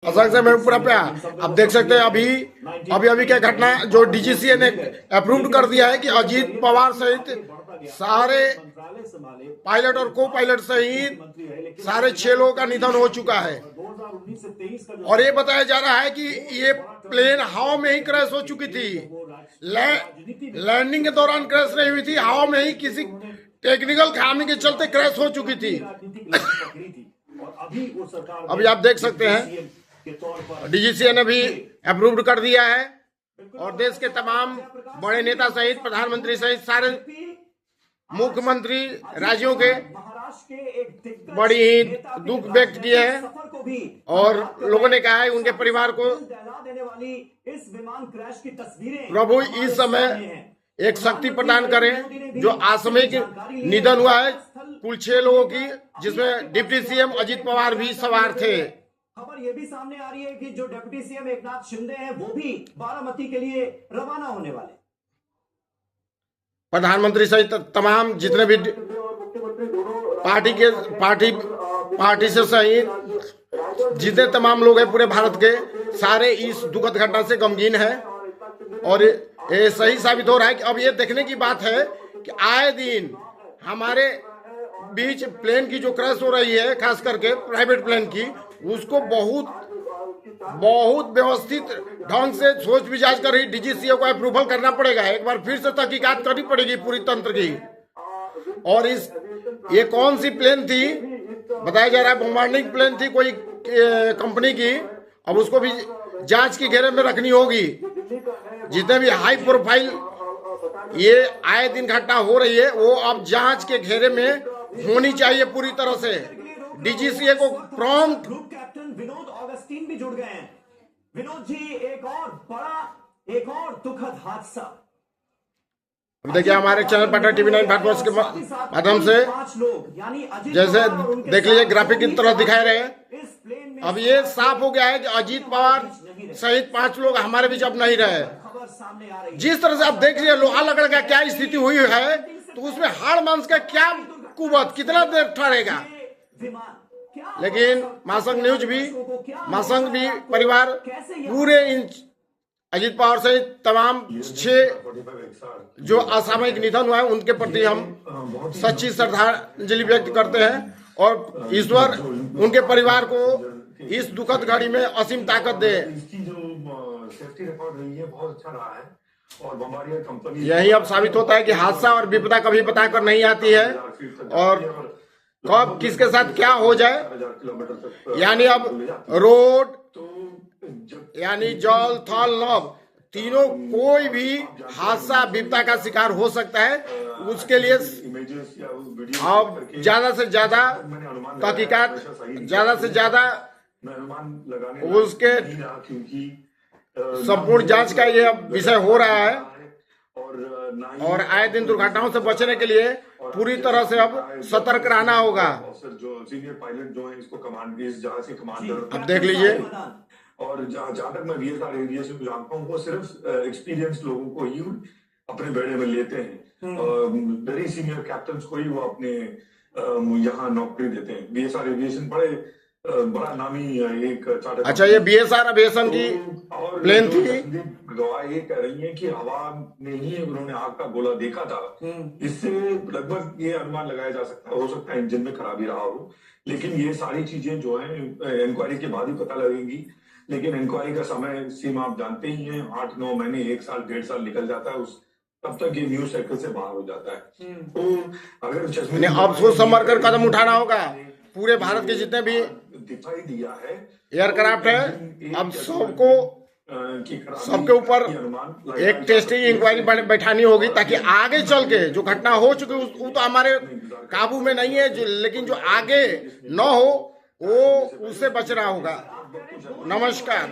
असंग से महबूबपुरा पे आप देख सकते हैं अभी क्या घटना जो डीजीसीए ने अप्रूव कर दिया है कि अजीत पवार सहित सारे पायलट और को पायलट सहित सारे 6 लोगों का निधन हो चुका है। और ये बताया जा रहा है कि ये प्लेन हवा में ही क्रैश हो चुकी थी। लैंडिंग के दौरान क्रैश नहीं हुई थी, हवा में ही किसी टेक्निकल खामी के चलते क्रैश हो चुकी थी। अभी आप देख सकते हैं डीजीसीए ने भी अप्रूव कर दिया है और देश के तमाम बड़े नेता सहित प्रधानमंत्री सहित सारे मुख्यमंत्री राज्यों के बड़ी ही दुख व्यक्त किए हैं और लोगों ने कहा है उनके परिवार को प्रभु इस समय एक शक्ति प्रदान करें। जो आकस्मिक निधन हुआ है कुल 6 लोगों की, जिसमें डिप्टी सीएम अजीत पवार भी सवार थे। खबर ये भी सामने आ रही है कि जो डिप्टी सीएम एकनाथ शिंदे हैं वो भी बारामती के लिए रवाना होने वाले। प्रधानमंत्री सहित तमाम जितने भी पार्टी से सहित जितने तमाम लोग हैं पूरे भारत के, सारे इस दुखद घटना से गमगीन है। और ये सही साबित हो रहा है कि अब ये देखने की बात है कि आए दिन हमारे बीच प्लेन की जो क्रैश हो रही है, खास करके प्राइवेट प्लेन की, उसको बहुत व्यवस्थित ढंग से सोच विचार कर रही डीजीसीए को अप्रूवल करना पड़ेगा। एक बार फिर से तहकीकात करनी पड़ेगी पूरी तंत्र की। और ये कौन सी प्लेन थी बताया जा रहा है, बोम्बार्डिंग प्लेन थी कोई कंपनी की। अब उसको भी जांच के घेरे में रखनी होगी। जितने भी हाई प्रोफाइल ये आए दिन घटना हो रही है वो अब जांच के घेरे में होनी चाहिए पूरी तरह से। डीजीसीए को prompt group captain Vinod Augustine भी जुड़ गए हैं। विनोद जी, एक और दुखद हादसा। देखिए हमारे चैनल पार्टनर टीवी9 भारतवर्ष के माध्यम से जैसे देख लीजिए ग्राफिक की तरह दिखाए रहे हैं। अब ये साफ हो गया है कि अजीत पवार सहित 5 लोग हमारे बीच अब नहीं रहे। जिस तरह से आप देख लीजिए लोहा लकड़ का क्या स्थिति हुई है, तो उसमें हाड़ मांस का क्या कुवत कितना देर ठहरेगा। लेकिन मासंग भी परिवार पूरे अजीत पवार से तमाम 6 जो असामयिक निधन हुआ है उनके प्रति हम सच्ची श्रद्धांजलि व्यक्त करते हैं और ईश्वर उनके परिवार को इस दुखद घड़ी में असीम ताकत दे। यही अब साबित होता है कि हादसा और विपदा कभी बता कर नहीं आती है और कब किसके साथ क्या हो जाए। यानी अब रोड यानी जल थल नभ तीनों कोई भी हादसा विपदा का शिकार हो सकता है। उसके लिए अब ज्यादा से ज्यादा तहकीकात, ज्यादा से ज्यादा उसके संपूर्ण जांच का ये विषय हो रहा है। और आए दिन दुर्घटनाओं से बचने के लिए पूरी तरह से अब सतर्क रहना होगा। जो सीनियर पायलट जो है इसको कमांड इस जहाज के कमांडर, अब देख लीजिए। और जहां तक मैं VSR एरिया से जानता हूँ वो सिर्फ एक्सपीरियंस लोगों को ही अपने बेड़े में लेते हैं। वेरी सीनियर कैप्टन को ही वो अपने यहाँ नौकरी देते हैं। VSR एविएशन बड़ा नामी एक चार्टर। अच्छा, ये VSR एविएशन की प्लेन थी। गवाह ये कह रही है कि हवा में ही उन्होंने आग का गोला देखा था। इससे लगभग ये अनुमान लगाया जा सकता हो सकता है इंजन में खराबी रहा हो। लेकिन ये सारी चीजें जो है इंक्वायरी के बाद ही पता लगेंगी। लेकिन इंक्वायरी का समय सीमा आप जानते ही हैं, 8-9 महीने, 1 साल 1.5 साल निकल जाता है। तब तक ये न्यूज साइकिल से बाहर हो जाता है। तो अगर अब सोच समझ कर कदम उठाना होगा। पूरे भारत के जितने भी दिखाई दिया है एयरक्राफ्ट है, अब सबके ऊपर एक टेस्टिंग इंक्वायरी बैठानी होगी ताकि आगे चल के जो घटना हो चुकी वो तो हमारे काबू में नहीं है, लेकिन जो आगे न हो वो उससे बचना होगा। नमस्कार।